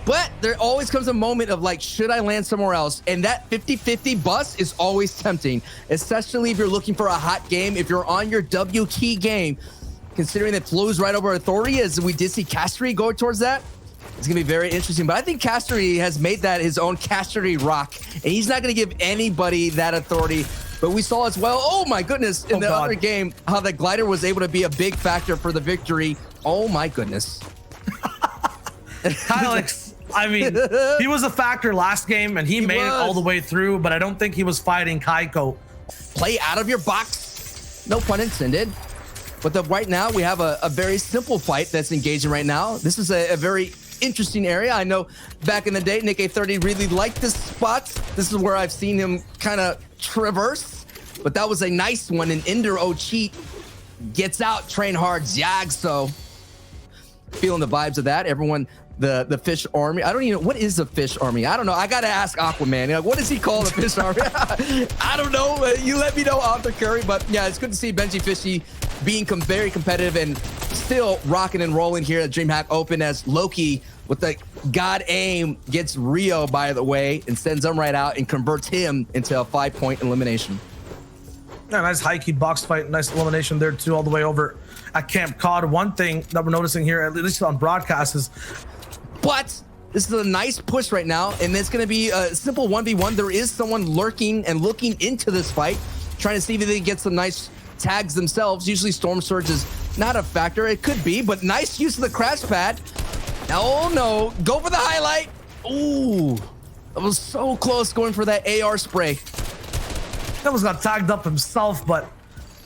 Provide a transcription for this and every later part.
But there always comes a moment of like, should I land somewhere else? And that 50-50 bus is always tempting, especially if you're looking for a hot game. If you're on your W key game, considering that flows right over authority, as we did see Castery go towards that, it's gonna be very interesting. But I think Castery has made that his own Castery rock, and he's not gonna give anybody that authority. But we saw as well, oh my goodness, in the other game, how the glider was able to be a big factor for the victory. Oh my goodness. Kylix, I mean, he was a factor last game and he made it all the way through, but I don't think he was fighting Kaiko. Play out of your box. No pun intended. But right now, we have a very simple fight that's engaging right now. This is a very interesting area. I know back in the day, Nick A30 really liked this spot. This is where I've seen him kind of traverse, but that was a nice one. And Ender Cheat gets out, train hard, Zag. So feeling the vibes of that. Everyone, the fish army. I don't even know, what is the fish army? I don't know. I got to ask Aquaman. Like, what does he call the fish army? I don't know. You let me know, Arthur Curry. But yeah, it's good to see Benji Fishy being very competitive and still rocking and rolling here at DreamHack Open, as Loki with the God aim gets Rio, by the way, and sends him right out and converts him into a 5-point elimination. Yeah, nice high key box fight, nice elimination there too, all the way over at Camp Cod. One thing that we're noticing here, at least on broadcast, is but this is a nice push right now, and it's going to be a simple 1v1. There is someone lurking and looking into this fight, trying to see if they get some nice tags themselves. Usually Storm Surge is not a factor. It could be, but nice use of the crash pad. Oh no, go for the highlight. Ooh, that was so close going for that AR spray. That was got tagged up himself, but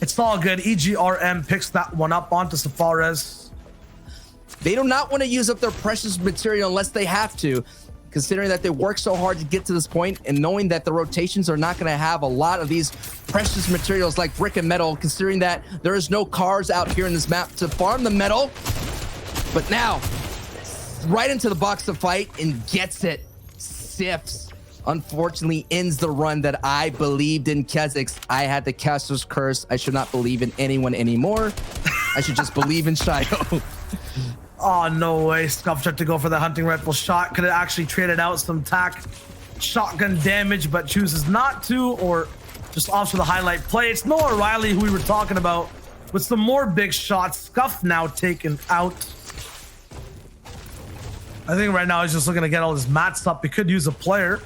it's all good. EGRM picks that one up onto Safares. They do not want to use up their precious material unless they have to, considering that they work so hard to get to this point, and knowing that the rotations are not going to have a lot of these precious materials like brick and metal, considering that there is no cars out here in this map to farm the metal. But now, right into the box to fight and gets it. Sifts, unfortunately, ends the run that I believed in. Kha'Zix, I had the caster's curse. I should not believe in anyone anymore. I should just believe in Shyo. Oh, no way. Scuff tried to go for the hunting rifle shot. Could have actually traded out some tack shotgun damage, but chooses not to, or just opts for the highlight play. It's Noah Riley, who we were talking about, with some more big shots. Scuff now taken out. I think right now he's just looking to get all his mats up. He could use a player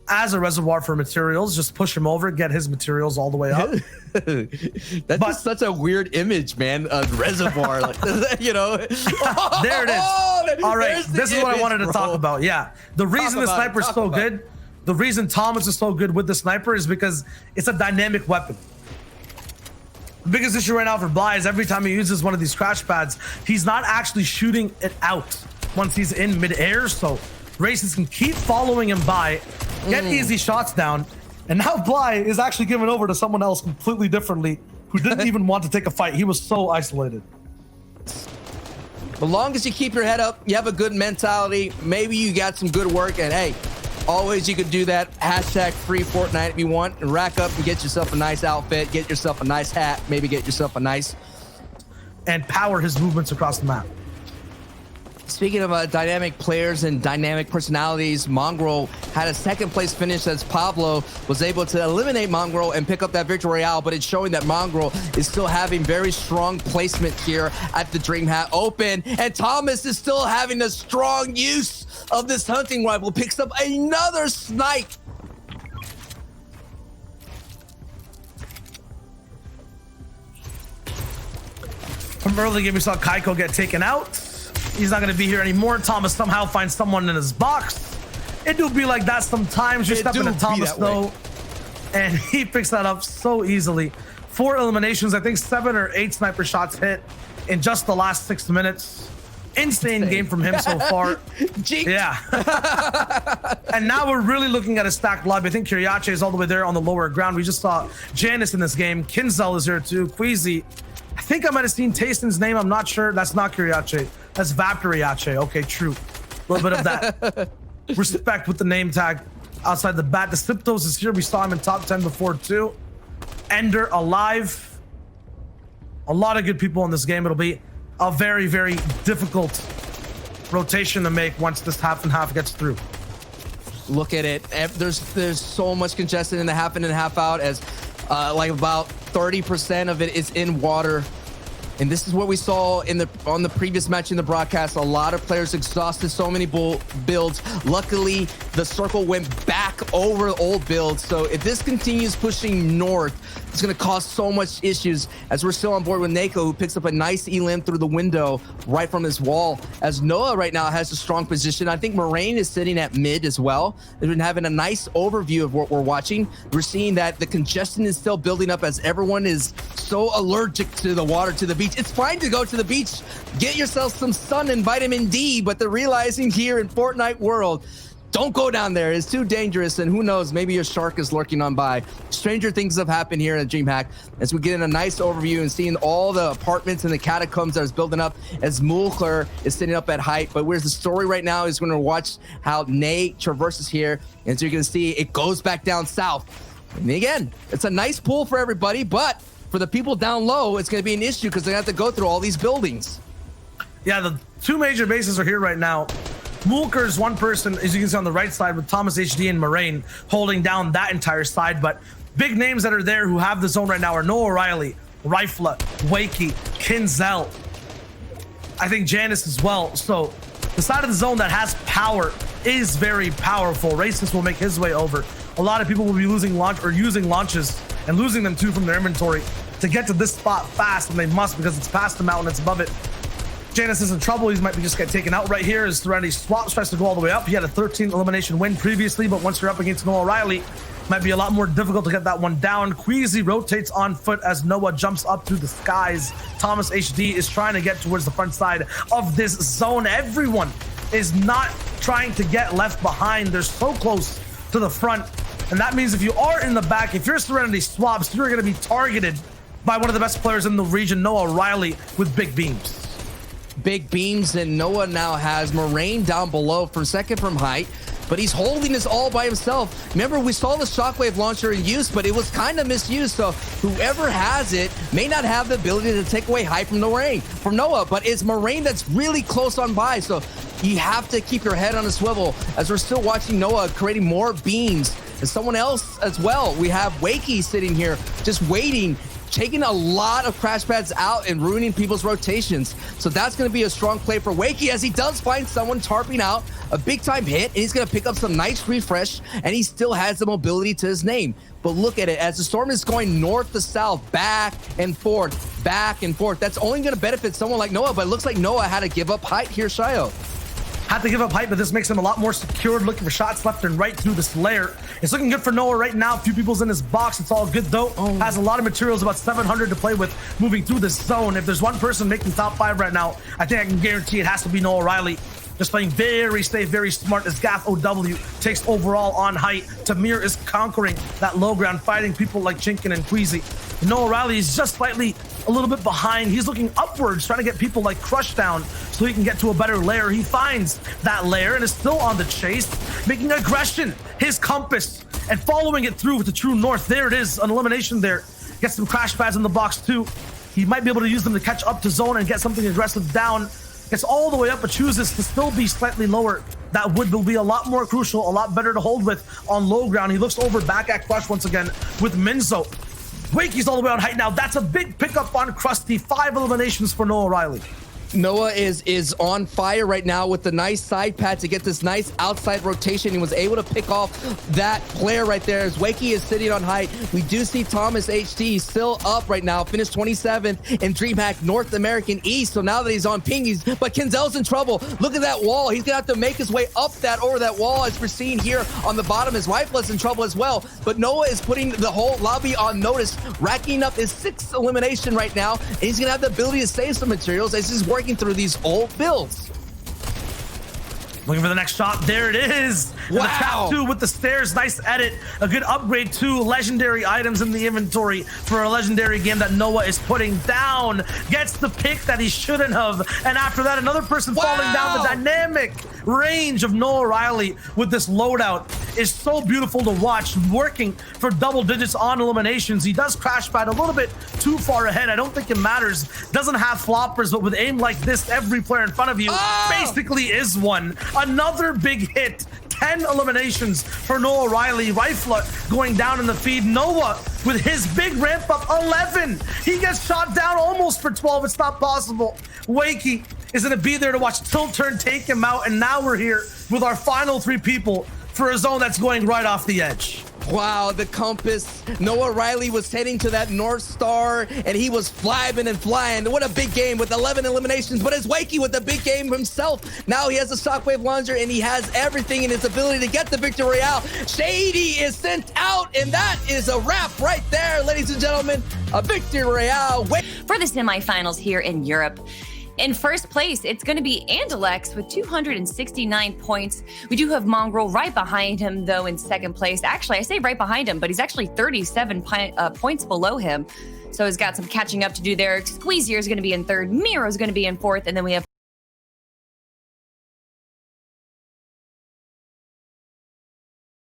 as a reservoir for materials. Just push him over, get his materials all the way up. That's just such a weird image, man. A reservoir, like, you know. There it is. All right, this is what I wanted to talk about. Yeah, the reason the sniper is so good, the reason Thomas is so good with the sniper is because it's a dynamic weapon. The biggest issue right now for Bly is every time he uses one of these crash pads, he's not actually shooting it out once he's in midair, so races can keep following him by, get easy shots down, and now Bly is actually given over to someone else completely differently, who didn't even want to take a fight. He was so isolated. As long as you keep your head up, you have a good mentality, maybe you got some good work, and hey, always you could do that. Hashtag free Fortnite if you want, and rack up and get yourself a nice outfit, get yourself a nice hat, maybe get yourself a nice... and power his movements across the map. Speaking of dynamic players and dynamic personalities, Mongrel had a second place finish as Pablo was able to eliminate Mongrel and pick up that victory royale, but it's showing that Mongrel is still having very strong placement here at the DreamHack Open, and Thomas is still having a strong use of this hunting rifle, picks up another snipe. From early game, we saw Kaiko get taken out. He's not going to be here anymore. Thomas somehow finds someone in his box. It do be like that sometimes. You're stepping to Thomas, though, and he picks that up so easily. 4 eliminations, I think 7 or 8 sniper shots hit in just the last 6 minutes. Insane game from him so far. Yeah. And now we're really looking at a stacked lobby. I think Kiriache is all the way there on the lower ground. We just saw Janice in this game. Kinzel is here too. Queasy. I think I might have seen Taston's name. I'm not sure. That's not Kiriache. That's Vaptoriache. Okay, true. A little bit of that respect with the name tag outside the bat. The Siptos is here. We saw him in top 10 before too. Ender alive. A lot of good people in this game. It'll be a very, very difficult rotation to make once this half and half gets through. Look at it. There's so much congestion in the half in and half out, as like about 30% of it is in water. And this is what we saw on the previous match in the broadcast. A lot of players exhausted so many builds. Luckily, the circle went back over old builds. So if this continues pushing north, it's going to cause so much issues, as we're still on board with Nako, who picks up a nice elim through the window right from his wall, as Noah right now has a strong position. I think Moraine is sitting at mid as well. They've been having a nice overview of what we're watching. We're seeing that the congestion is still building up as everyone is so allergic to the water, to the beach. It's fine to go to the beach, get yourself some sun and vitamin D, but they're realizing here in Fortnite world, don't go down there. It's too dangerous, and who knows, maybe a shark is lurking on by. Stranger things have happened here at DreamHack, as we get in a nice overview and seeing all the apartments and the catacombs that is building up as Mulcher is sitting up at height. But where's the story right now is going to watch how Nate traverses here, and so you're going to see it goes back down south. And again, it's a nice pool for everybody, but for the people down low, it's going to be an issue because they have to go through all these buildings. Yeah, the two major bases are here right now. Mulcher's one person, as you can see on the right side, with Thomas HD and Moraine holding down that entire side. But big names that are there who have the zone right now are Noah Riley, Rifla, Wakey, Kinzel. I think Janice as well. So the side of the zone that has power is very powerful. Racist will make his way over. A lot of people will be losing launch or using launches and losing them too from their inventory to get to this spot fast, and they must, because it's past the mountain, it's above it. Janice is in trouble. He might be just get taken out right here as Serenity swaps, tries to go all the way up. He had a 13 elimination win previously, but once you're up against Noah Riley, might be a lot more difficult to get that one down. Queasy rotates on foot as Noah jumps up through the skies. Thomas HD is trying to get towards the front side of this zone. Everyone is not trying to get left behind. They're so close to the front. And that means if you are in the back, if your Serenity swaps, you're going to be targeted by one of the best players in the region, Noah Riley, with big beams. Big beams, and Noah now has Moraine down below for second from height, but he's holding this all by himself. Remember, we saw the shockwave launcher in use, but it was kind of misused, so whoever has it may not have the ability to take away height from Noah, but it's Moraine that's really close on by, so you have to keep your head on a swivel as we're still watching Noah creating more beams. And someone else as well, we have Wakey sitting here just waiting, taking a lot of crash pads out and ruining people's rotations. So that's going to be a strong play for Wakey, as he does find someone tarping out a big time hit, and he's going to pick up some nice refresh, and he still has the mobility to his name. But look at it, as the storm is going north to south, back and forth, that's only going to benefit someone like Noah, but it looks like Noah had to give up height here, Shyo. Had to give up height, but this makes him a lot more secured, looking for shots left and right through this layer. It's looking good for Noah right now. A few people's in his box. It's all good, though. Has a lot of materials, about 700 to play with moving through this zone. If there's one person making top 5 right now, I think I can guarantee it has to be Noah Riley. Just playing very safe, very smart, as Gaff OW takes overall on height. Tamir is conquering that low ground, fighting people like Chinkin and Queasy. Noah Riley is just slightly a little bit behind. He's looking upwards, trying to get people like Crush down so he can get to a better layer. He finds that layer and is still on the chase, making aggression his compass and following it through with the true north. There it is, an elimination there. Gets some crash pads in the box too. He might be able to use them to catch up to zone and get something aggressive down. Gets all the way up, but chooses to still be slightly lower. That wood will be a lot more crucial, a lot better to hold with on low ground. He looks over back at Crush once again with Minzo. Wakey's all the way on height now. That's a big pickup on Krusty. 5 eliminations for Noah Riley. Noah is on fire right now with the nice side pad to get this nice outside rotation. He was able to pick off that player right there as Wakey is sitting on height. We do see Thomas HD still up right now, finished 27th in DreamHack North American East. So now that he's on ping, but Kinzel's in trouble. Look at that wall. He's gonna have to make his way up over that wall, as we're seeing here on the bottom. His rifle is in trouble as well. But Noah is putting the whole lobby on notice, racking up his 6th elimination right now. And he's gonna have the ability to save some materials as he's working through these old builds. Looking for the next shot. There it is. Wow. And the trap 2 with the stairs. Nice edit. A good upgrade to legendary items in the inventory for a legendary game that Noah is putting down. Gets the pick that he shouldn't have. And after that, another person falling down. The dynamic range of Noah Riley with this loadout is so beautiful to watch, working for double digits on eliminations. He does crash pad a little bit too far ahead. I don't think it matters. Doesn't have floppers, but with aim like this, every player in front of you basically is one. Another big hit. 10 eliminations for Noah Riley. Rifle going down in the feed. Noah with his big ramp up, 11. He gets shot down almost for 12. It's not possible. Wakey is going to be there to watch Tilt Turn take him out. And now we're here with our final 3 people for a zone that's going right off the edge. Wow, the compass. Noah Riley was heading to that North Star, and he was flying and flying. What a big game with 11 eliminations, but it's Wakey with the big game himself. Now he has a Shockwave Launcher, and he has everything in his ability to get the Victory Royale. Shady is sent out, and that is a wrap right there, ladies and gentlemen. A Victory Royale. For the semifinals here in Europe, in first place, it's going to be Andalex with 269 points. We do have Mongrel right behind him, though, in second place. Actually, I say right behind him, but he's actually 37 points below him. So he's got some catching up to do there. Squeezier is going to be in third. Miro is going to be in fourth. And then we have